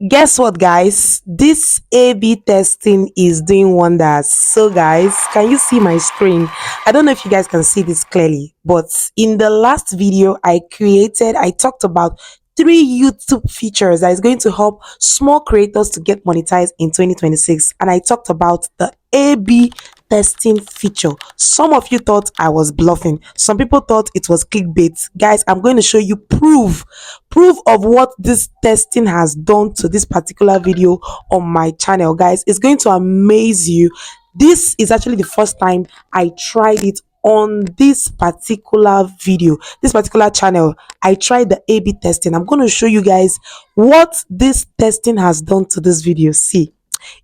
Guess what, guys? This A/B testing is doing wonders. So, guys, can you see my screen? I don't know if you guys can see this clearly, but in the last video I talked about three YouTube features that is going to help small creators to get monetized in 2026, and I talked about the A/B testing feature. Some of you thought I was bluffing. Some people thought it was clickbait. Guys, I'm going to show you proof of what this testing has done to this particular video on my channel. Guys, it's going to amaze you. This is actually the first time I tried it on this particular video, this particular channel. I tried the A/B testing. I'm going to show you guys what this testing has done to this video. See,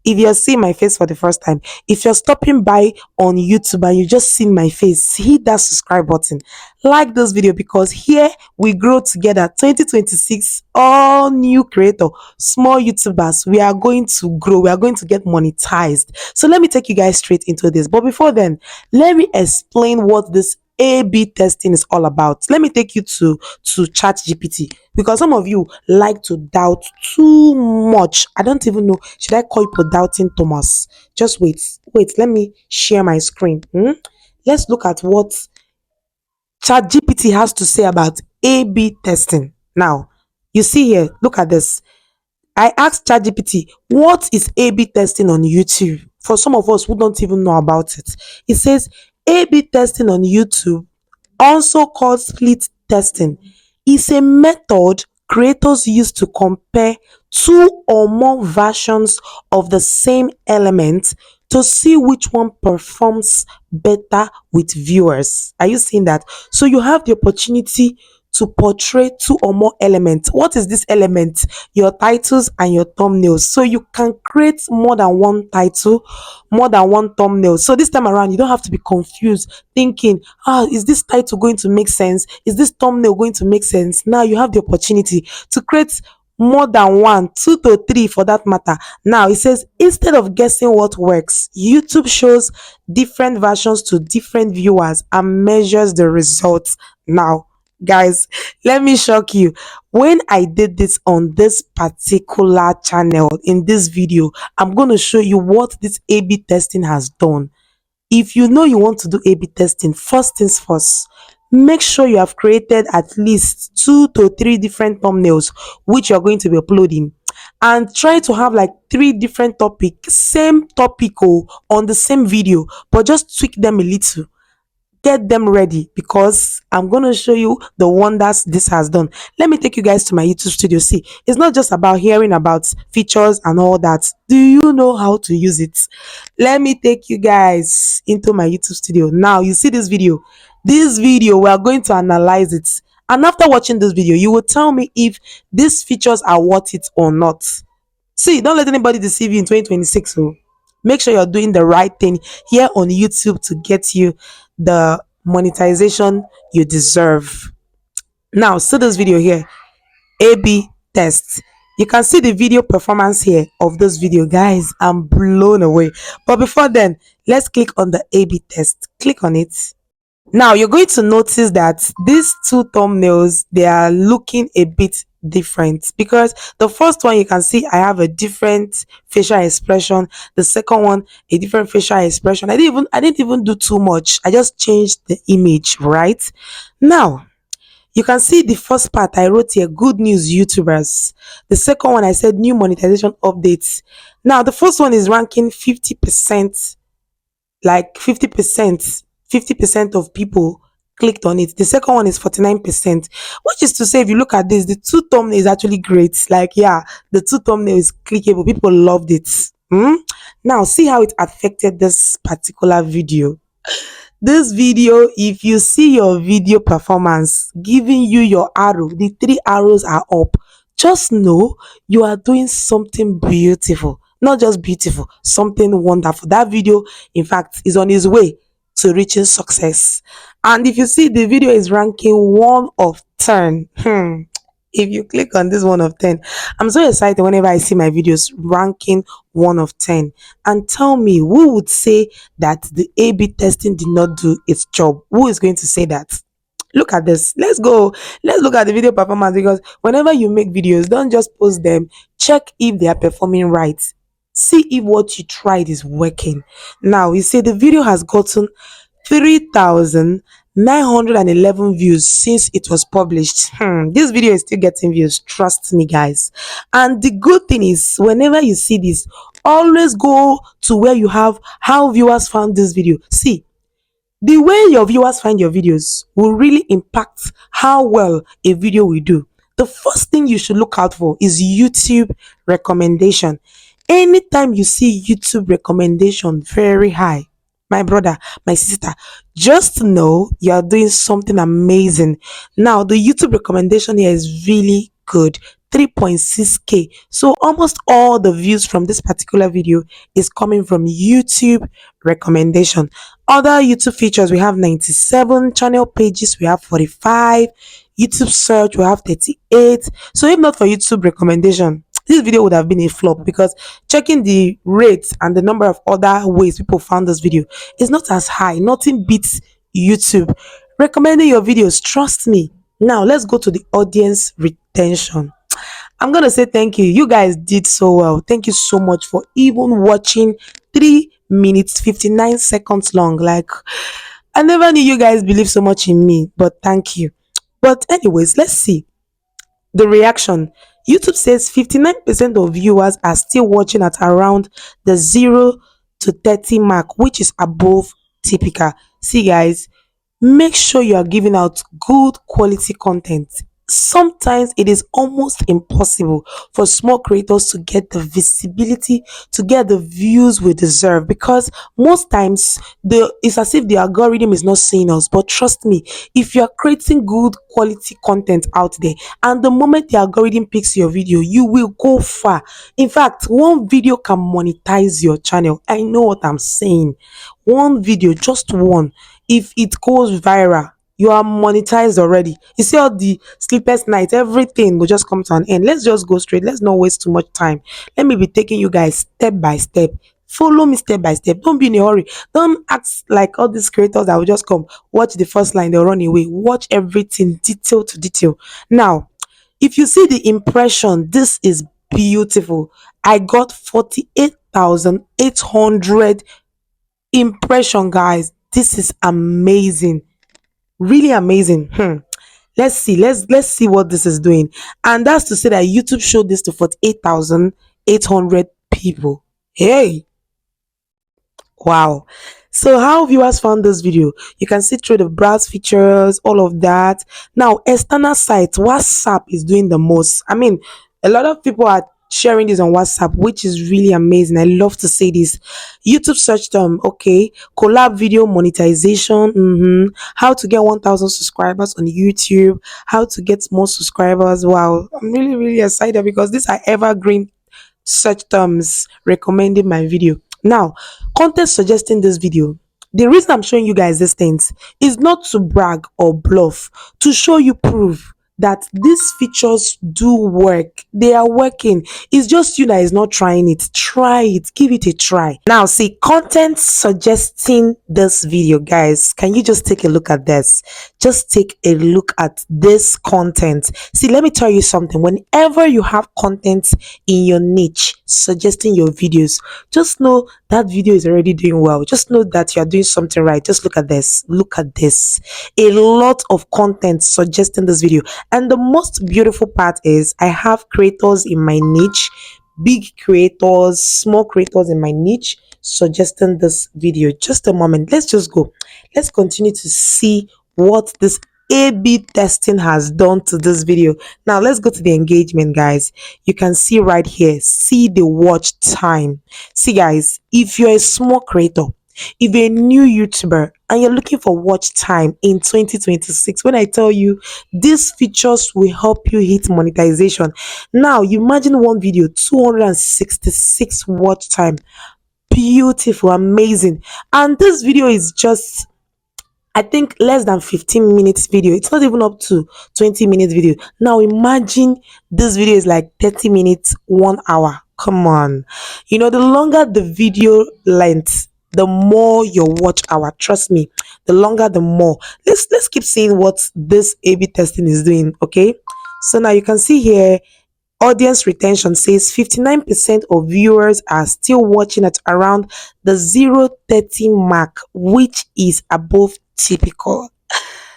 if you're seeing my face for the first time, if you're stopping by on YouTube and you just see my face, hit that subscribe button, like this video, because here we grow together. 2026, all new creator, small YouTubers, we are going to grow, we are going to get monetized. So let me take you guys straight into this, but before then, let me explain what this A/B testing is all about. Let me take you to ChatGPT, because some of you like to doubt too much. I don't even know, should I call you doubting Thomas? Just wait, let me share my screen. Let's look at what ChatGPT has to say about A/B testing. Now, you see here, look at this. I asked ChatGPT, what is A/B testing on YouTube? For some of us who don't even know about it, it says A/B testing on YouTube, also called split testing, is a method creators use to compare two or more versions of the same element to see which one performs better with viewers. Are you seeing that? So you have the opportunity to portray two or more elements. What is this element? Your titles and your thumbnails. So you can create more than one title, more than one thumbnail. So this time around, you don't have to be confused thinking, is this title going to make sense? Is this thumbnail going to make sense? Now you have the opportunity to create more than one, two to three for that matter. Now it says, instead of guessing what works, YouTube shows different versions to different viewers and measures the results. Now, guys, let me shock you. When I did this on this particular channel in this video, I'm going to show you what this A/B testing has done. If you know you want to do A/B testing, first things first, make sure you have created at least 2 to 3 different thumbnails which you're going to be uploading, and try to have like 3 different topics, same topic, on the same video, but just tweak them a little. Get them ready, because I'm going to show you the wonders this has done. Let me take you guys to my YouTube studio. See, it's not just about hearing about features and all that. Do you know how to use it? Let me take you guys into my YouTube studio. Now you see this video. This video, we are going to analyze it, and after watching this video, you will tell me if these features are worth it or not. See, don't let anybody deceive you in 2026. So make sure you're doing the right thing here on YouTube to get you the monetization you deserve. Now, see this video here, A/B test. You can see the video performance here of this video. Guys, I'm blown away. But before then, let's click on the A/B test. Click on it. Now you're going to notice that these two thumbnails, they are looking a bit different, because the first one, you can see I have a different facial expression. The second one, a different facial expression. I didn't even do too much. I just changed the image. Right now, you can see the first part I wrote here, good news YouTubers. The second one, I said new monetization updates. Now the first one is ranking 50%, like 50% of people clicked on it. The second one is 49%, which is to say, if you look at this, the two thumbnail is actually great. Like, yeah, the two thumbnail is clickable. People loved it. Now see how it affected this particular video. This video, if you see your video performance giving you your arrow, the 3 arrows are up, just know you are doing something beautiful. Not just beautiful, something wonderful. That video, in fact, is on its way to reaching success. And if you see, the video is ranking 1 of 10. If you click on this 1 of 10, I'm so excited whenever I see my videos ranking 1 of 10. And tell me, who would say that the A/B testing did not do its job? Who is going to say that? Look at this. Let's look at the video performance, because whenever you make videos, don't just post them. Check if they are performing right. See if what you tried is working. Now you see the video has gotten 3,911 views since it was published. This video is still getting views, trust me guys. And the good thing is, whenever you see this, always go to where you have how viewers found this video. See, the way your viewers find your videos will really impact how well a video will do. The first thing you should look out for is YouTube recommendation. Anytime you see YouTube recommendation very high, my brother, my sister, just know you are doing something amazing. Now, the YouTube recommendation here is really good. 3.6k. So almost all the views from this particular video is coming from YouTube recommendation. Other YouTube features, we have 97, channel pages we have 45, YouTube search we have 38. So if not for YouTube recommendation, this video would have been a flop, because checking the rates and the number of other ways people found this video is not as high. Nothing beats YouTube recommending your videos, trust me. Now let's go to the audience retention. I'm gonna say thank you. You guys did so well. Thank you so much for even watching 3 minutes 59 seconds long. Like, I never knew you guys believe so much in me, but thank you. But anyways, let's see the reaction. YouTube says 59% of viewers are still watching at around the 0 to 30 mark, which is above typical. See guys, make sure you are giving out good quality content. Sometimes it is almost impossible for small creators to get the visibility, to get the views we deserve, because most times it's as if the algorithm is not seeing us. But trust me, if you are creating good quality content out there, and the moment the algorithm picks your video, you will go far. In fact, one video can monetize your channel. I know what I'm saying. One video, just one, if it goes viral, you are monetized already. You see all the sleepless nights, everything will just come to an end. Let's just go straight. Let's not waste too much time. Let me be taking you guys step by step. Follow me step by step. Don't be in a hurry. Don't act like all these creators that will just come, watch the first line, they'll run away. Watch everything detail to detail. Now, if you see the impression, this is beautiful. I got 48,800 impression, guys. This is amazing, really amazing. Let's see what this is doing. And that's to say that YouTube showed this to 48,800 people. Hey, wow. So how viewers found this video, you can see through the browse features, all of that. Now, external sites, WhatsApp is doing the most. I mean, a lot of people are sharing this on WhatsApp, which is really amazing. I love to see this. YouTube search term, okay. Collab video monetization, how to get 1,000 subscribers on YouTube, how to get more subscribers. Wow, I'm really, really excited, because these are evergreen search terms recommending my video. Now, content suggesting this video. The reason I'm showing you guys these things is not to brag or bluff, to show you proof that these features do work. They are working. It's just you that is not trying it. Try it. Give it a try. Now, see, content suggesting this video, guys. Can you just take a look at this? Just take a look at this content. See, let me tell you something. Whenever you have content in your niche suggesting your videos, just know that video is already doing well. Just know that you are doing something right. Just look at this. Look at this. A lot of content suggesting this video. And the most beautiful part is I have creators in my niche, big creators, small creators in my niche suggesting this video. Just a moment. Let's just go. Let's continue to see what this A/B testing has done to this video. Now let's go to the engagement, guys. You can see right here, see the watch time. See guys, if you're a small creator, if you're a new YouTuber and you're looking for watch time in 2026, when I tell you these features will help you hit monetization. Now you imagine one video, 266 watch time. Beautiful, amazing. And this video is just, I think, less than 15 minutes video. It's not even up to 20 minutes video. Now imagine this video is like 30 minutes, 1 hour. Come on. You know, the longer the video length, the more your watch hour. Trust me, the longer the more. Let's keep seeing what this A/B testing is doing. Okay, so now you can see here audience retention says 59% of viewers are still watching at around the 030 mark, which is above typical.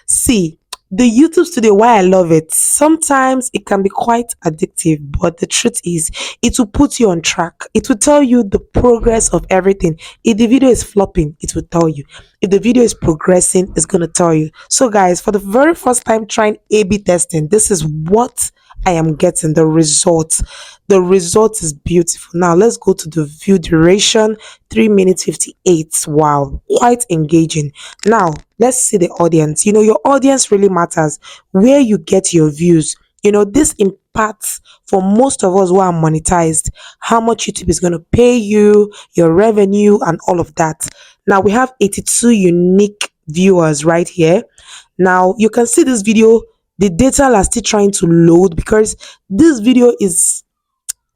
See, the YouTube studio, why I love it, sometimes it can be quite addictive, but the truth is, it will put you on track. It will tell you the progress of everything. If the video is flopping, it will tell you. If the video is progressing, it's going to tell you. So, guys, for the very first time trying A B testing, this is what I am getting the result. The result is beautiful. Now, let's go to the view duration 3 minutes 58. Wow, quite engaging. Now, let's see the audience. Your audience really matters, where you get your views. This impacts for most of us who are monetized, how much YouTube is going to pay you, your revenue, and all of that. Now, we have 82 unique viewers right here. Now, you can see this video, the data are still trying to load because this video is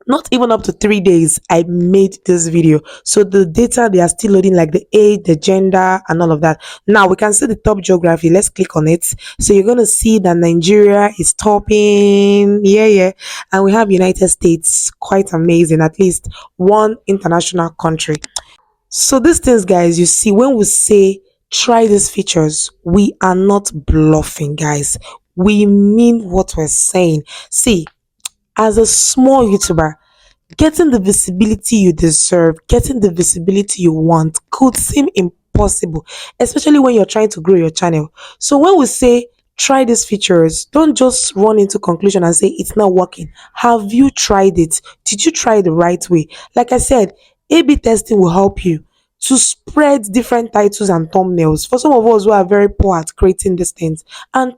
not even up to 3 days I made this video, so the data, they are still loading, like the age, the gender, and all of that. Now we can see the top geography. Let's click on it. So you're going to see that Nigeria is topping, yeah, and we have United States, quite amazing, at least one international country. So these things, guys, you see, when we say try these features, we are not bluffing, guys. We mean what we're saying. See, as a small YouTuber, getting the visibility you deserve, getting the visibility you want could seem impossible, especially when you're trying to grow your channel. So when we say try these features, don't just run into conclusion and say it's not working. Have you tried it? Did you try it the right way? Like I said, A/B testing will help you to spread different titles and thumbnails for some of us who are very poor at creating these things. And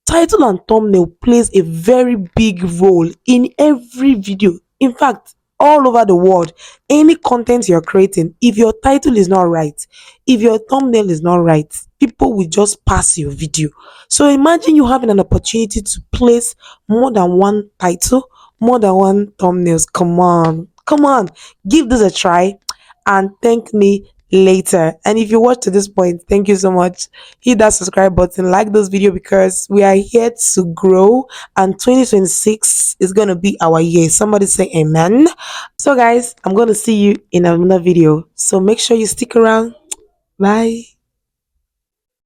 title and thumbnail plays a very big role in every video. In fact, all over the world, any content you're creating, if your title is not right, if your thumbnail is not right, people will just pass your video. So imagine you having an opportunity to place more than one title, more than one thumbnails. Come on, give this a try and thank me later. And if you watch to this point, thank you so much. Hit that subscribe button, like this video, because we are here to grow, and 2026 is going to be our year. Somebody say amen. So guys, I'm going to see you in another video, so make sure you stick around. Bye.